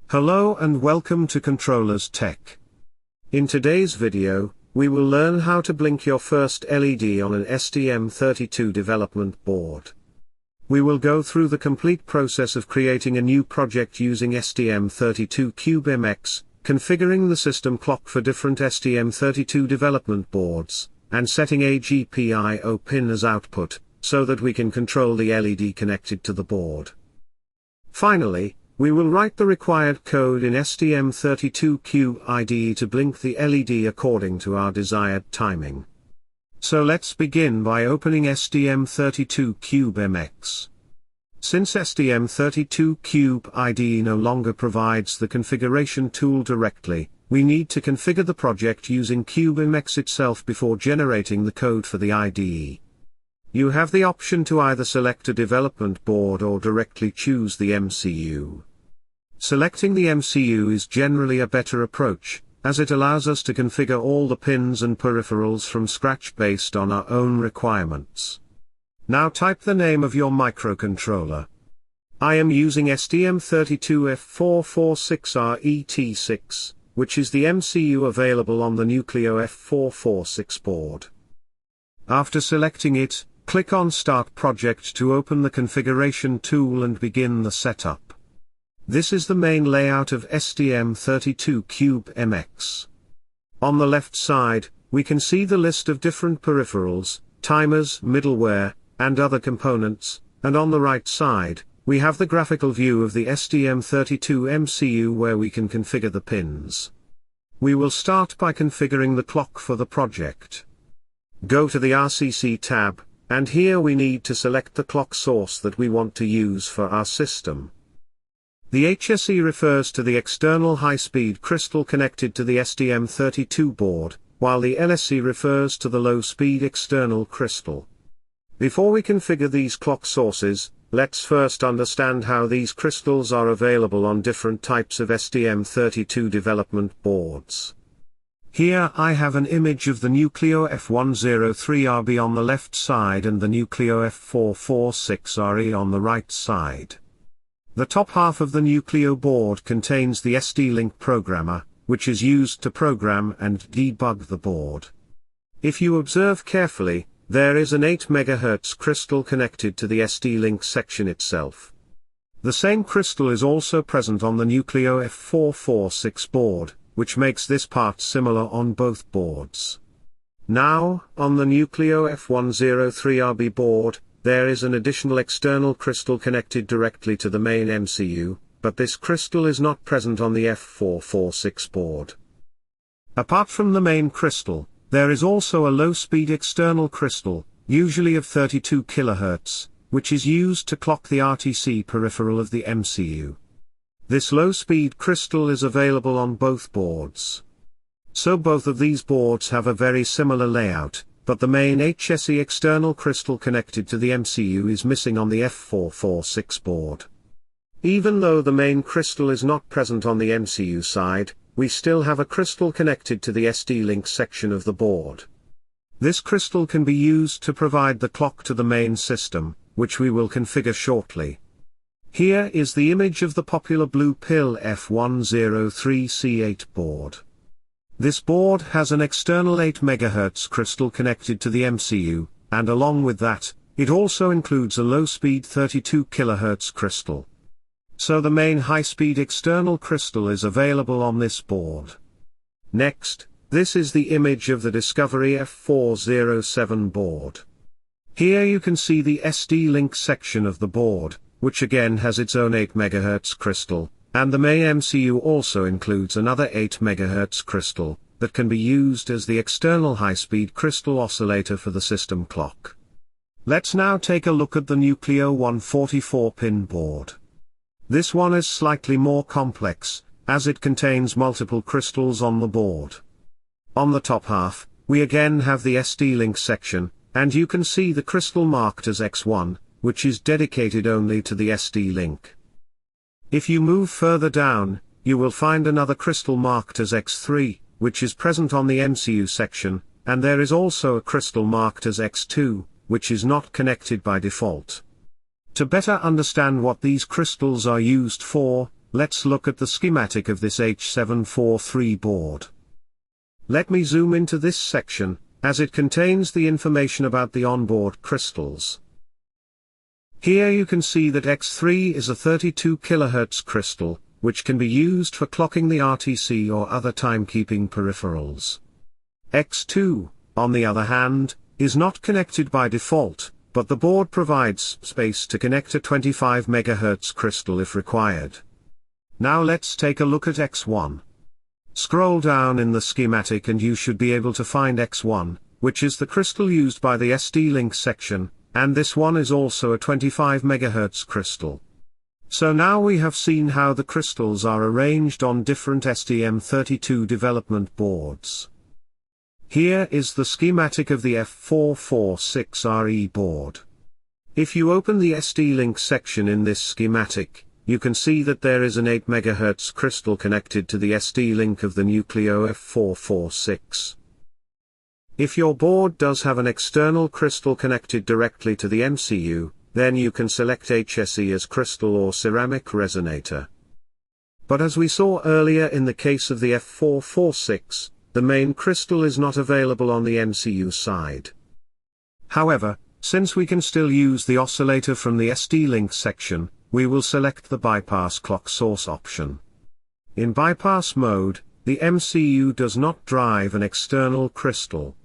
Hello and welcome to ControllersTech. In today's video, we will learn how to blink your first LED on an STM32 development board. We will go through the complete process of creating a new project using STM32CubeMX, configuring the system clock for different STM32 development boards, and setting a GPIO pin as output, so that we can control the LED connected to the board. Finally, we will write the required code in STM32CubeIDE to blink the LED according to our desired timing. So let's begin by opening STM32CubeMX. Since STM32CubeIDE no longer provides the configuration tool directly, we need to configure the project using CubeMX itself before generating the code for the IDE. You have the option to either select a development board or directly choose the MCU. Selecting the MCU is generally a better approach, as it allows us to configure all the pins and peripherals from scratch based on our own requirements. Now type the name of your microcontroller. I am using STM32F446RET6, which is the MCU available on the Nucleo F446 board. After selecting it, click on Start Project to open the configuration tool and begin the setup. This is the main layout of STM32CubeMX. On the left side, we can see the list of different peripherals, timers, middleware, and other components, and on the right side, we have the graphical view of the STM32 MCU where we can configure the pins. We will start by configuring the clock for the project. Go to the RCC tab, and here we need to select the clock source that we want to use for our system. The HSE refers to the external high-speed crystal connected to the STM32 board, while the LSC refers to the low-speed external crystal. Before we configure these clock sources, let's first understand how these crystals are available on different types of STM32 development boards. Here I have an image of the Nucleo F103RB on the left side and the Nucleo F446RE on the right side. The top half of the Nucleo board contains the SD-Link programmer, which is used to program and debug the board. If you observe carefully, there is an 8 MHz crystal connected to the SD-Link section itself. The same crystal is also present on the Nucleo F446 board, which makes this part similar on both boards. Now, on the Nucleo F103RB board, there is an additional external crystal connected directly to the main MCU, but this crystal is not present on the F446 board. Apart from the main crystal, there is also a low-speed external crystal, usually of 32 kHz, which is used to clock the RTC peripheral of the MCU. This low-speed crystal is available on both boards. So both of these boards have a very similar layout, but the main HSE external crystal connected to the MCU is missing on the F446 board. Even though the main crystal is not present on the MCU side, we still have a crystal connected to the SD-Link section of the board. This crystal can be used to provide the clock to the main system, which we will configure shortly. Here is the image of the popular blue pill F103C8 board. This board has an external 8 MHz crystal connected to the MCU, and along with that, it also includes a low-speed 32 kHz crystal. So the main high-speed external crystal is available on this board. Next, this is the image of the Discovery F407 board. Here you can see the SD-Link section of the board, which again has its own 8 MHz crystal, and the main MCU also includes another 8 MHz crystal, that can be used as the external high-speed crystal oscillator for the system clock. Let's now take a look at the Nucleo 144-pin board. This one is slightly more complex, as it contains multiple crystals on the board. On the top half, we again have the SD-Link section, and you can see the crystal marked as X1, which is dedicated only to the SD-Link. If you move further down, you will find another crystal marked as X3, which is present on the MCU section, and there is also a crystal marked as X2, which is not connected by default. To better understand what these crystals are used for, let's look at the schematic of this H743 board. Let me zoom into this section, as it contains the information about the onboard crystals. Here you can see that X3 is a 32 kHz crystal, which can be used for clocking the RTC or other timekeeping peripherals. X2, on the other hand, is not connected by default, but the board provides space to connect a 25 MHz crystal if required. Now let's take a look at X1. Scroll down in the schematic and you should be able to find X1, which is the crystal used by the ST-Link section, and this one is also a 25 MHz crystal. So now we have seen how the crystals are arranged on different STM32 development boards. Here is the schematic of the F446RE board. If you open the ST-Link section in this schematic, you can see that there is an 8 MHz crystal connected to the ST-Link of the Nucleo F446. If your board does have an external crystal connected directly to the MCU, then you can select HSE as crystal or ceramic resonator. But as we saw earlier in the case of the F446, the main crystal is not available on the MCU side. However, since we can still use the oscillator from the ST-Link section, we will select the bypass clock source option. In bypass mode, the MCU does not drive an external crystal.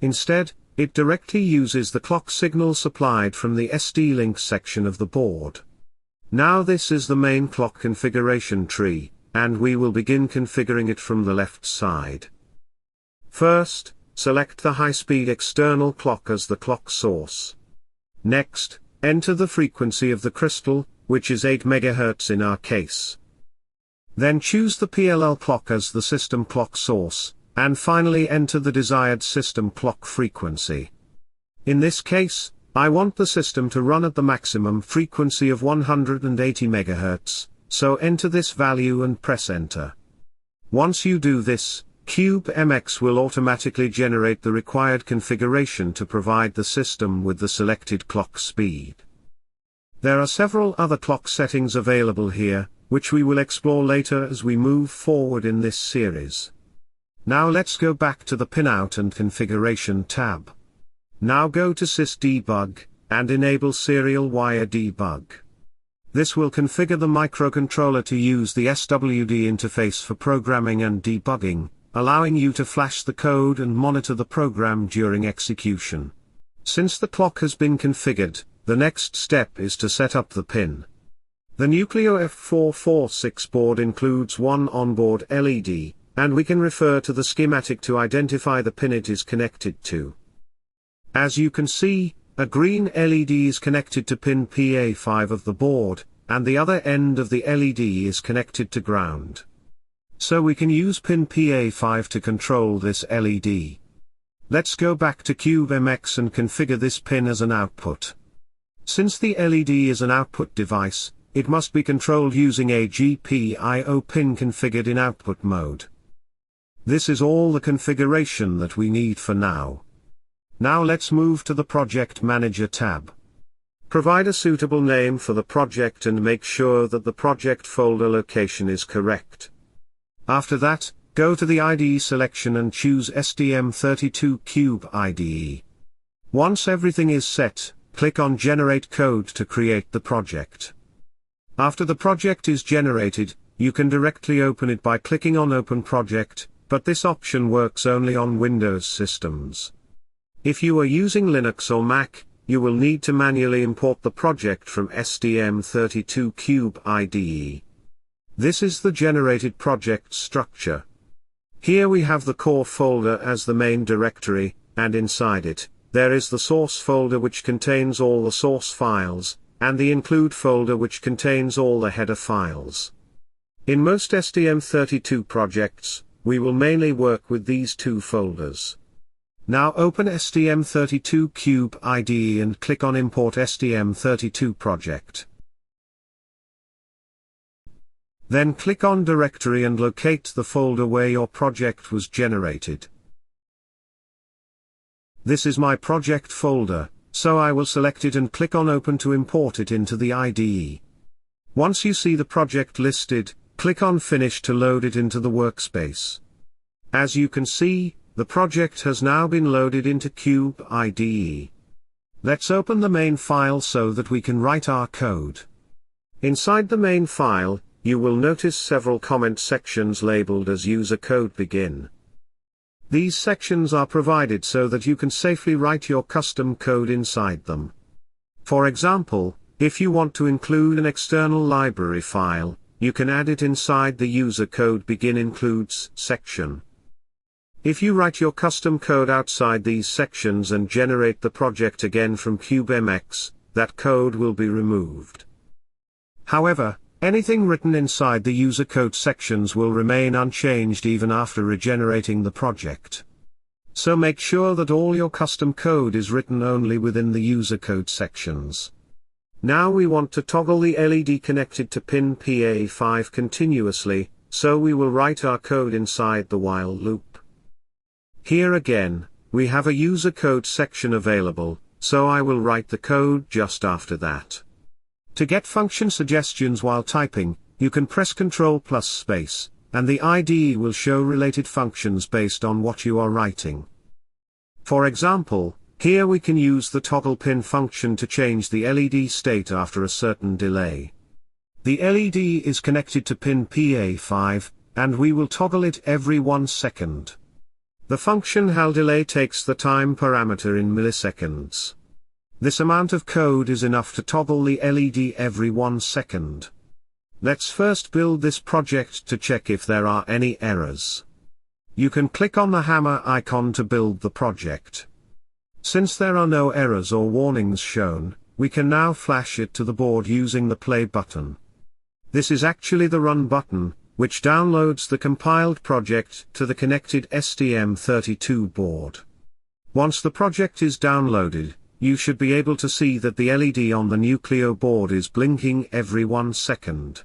Instead, it directly uses the clock signal supplied from the ST-Link section of the board. Now this is the main clock configuration tree, and we will begin configuring it from the left side. First, select the high-speed external clock as the clock source. Next, enter the frequency of the crystal, which is 8 MHz in our case. Then choose the PLL clock as the system clock source, and finally enter the desired system clock frequency. In this case, I want the system to run at the maximum frequency of 180 MHz, so enter this value and press enter. Once you do this, CubeMX will automatically generate the required configuration to provide the system with the selected clock speed. There are several other clock settings available here, which we will explore later as we move forward in this series. Now let's go back to the Pinout and Configuration tab. Now go to SysDebug, and enable Serial Wire Debug. This will configure the microcontroller to use the SWD interface for programming and debugging, allowing you to flash the code and monitor the program during execution. Since the clock has been configured, the next step is to set up the pin. The Nucleo F446 board includes one onboard LED, and we can refer to the schematic to identify the pin it is connected to. As you can see, a green LED is connected to pin PA5 of the board, and the other end of the LED is connected to ground. So we can use pin PA5 to control this LED. Let's go back to CubeMX and configure this pin as an output. Since the LED is an output device, it must be controlled using a GPIO pin configured in output mode. This is all the configuration that we need for now. Now let's move to the Project Manager tab. Provide a suitable name for the project and make sure that the project folder location is correct. After that, go to the IDE selection and choose STM32CubeIDE. Once everything is set, click on Generate Code to create the project. After the project is generated, you can directly open it by clicking on Open Project, but this option works only on Windows systems. If you are using Linux or Mac, you will need to manually import the project from STM32CubeIDE. This is the generated project structure. Here we have the core folder as the main directory, and inside it, there is the source folder which contains all the source files, and the include folder which contains all the header files. In most STM32 projects, we will mainly work with these two folders. Now open STM32CubeIDE and click on Import STM32 project. Then click on Directory and locate the folder where your project was generated. This is my project folder, so I will select it and click on Open to import it into the IDE. Once you see the project listed, click on Finish to load it into the workspace. As you can see, the project has now been loaded into CubeIDE. Let's open the main file so that we can write our code. Inside the main file, you will notice several comment sections labeled as User Code Begin. These sections are provided so that you can safely write your custom code inside them. For example, if you want to include an external library file, you can add it inside the User Code Begin Includes section. If you write your custom code outside these sections and generate the project again from CubeMX, that code will be removed. However, anything written inside the user code sections will remain unchanged even after regenerating the project. So make sure that all your custom code is written only within the user code sections. Now we want to toggle the LED connected to pin PA5 continuously, so we will write our code inside the while loop. Here again, we have a user code section available, so I will write the code just after that. To get function suggestions while typing, you can press Ctrl+space, and the IDE will show related functions based on what you are writing. For example, here we can use the toggle pin function to change the LED state after a certain delay. The LED is connected to pin PA5, and we will toggle it every 1 second. The function HAL delay takes the time parameter in milliseconds. This amount of code is enough to toggle the LED every 1 second. Let's first build this project to check if there are any errors. You can click on the hammer icon to build the project. Since there are no errors or warnings shown, we can now flash it to the board using the play button. This is actually the run button, which downloads the compiled project to the connected STM32 board. Once the project is downloaded, you should be able to see that the LED on the Nucleo board is blinking every 1 second.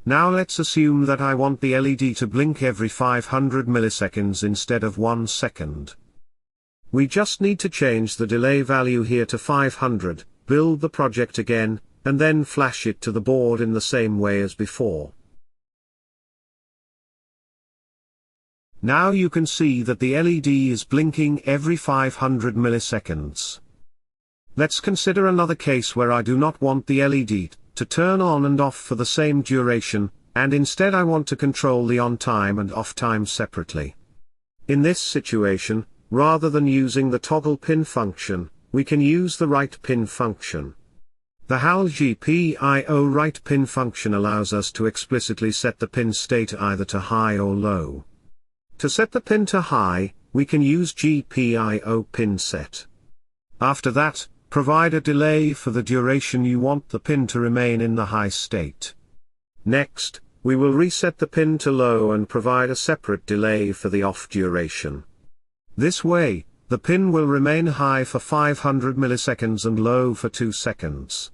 Now let's assume that I want the LED to blink every 500 milliseconds instead of 1 second. We just need to change the delay value here to 500, build the project again, and then flash it to the board in the same way as before. Now you can see that the LED is blinking every 500 milliseconds. Let's consider another case where I do not want the LED to turn on and off for the same duration, and instead I want to control the on time and off time separately. In this situation, rather than using the toggle pin function, we can use the write pin function. The HAL GPIO write pin function allows us to explicitly set the pin state either to high or low. To set the pin to high, we can use GPIO pin set. After that, provide a delay for the duration you want the pin to remain in the high state. Next, we will reset the pin to low and provide a separate delay for the off duration. This way, the pin will remain high for 500 milliseconds and low for 2 seconds.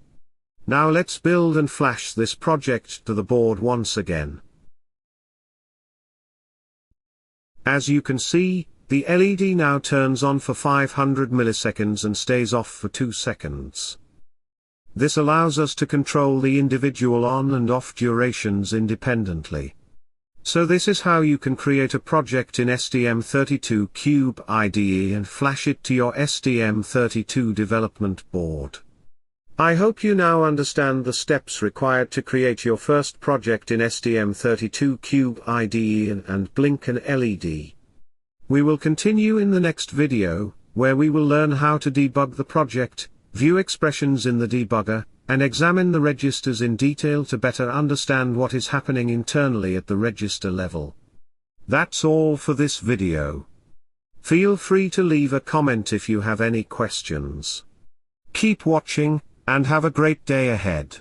Now let's build and flash this project to the board once again. As you can see, the LED now turns on for 500 milliseconds and stays off for 2 seconds. This allows us to control the individual on and off durations independently. So this is how you can create a project in STM32CubeIDE and flash it to your STM32 development board. I hope you now understand the steps required to create your first project in STM32CubeIDE and blink an LED. We will continue in the next video, where we will learn how to debug the project, view expressions in the debugger, and examine the registers in detail to better understand what is happening internally at the register level. That's all for this video. Feel free to leave a comment if you have any questions. Keep watching, and have a great day ahead.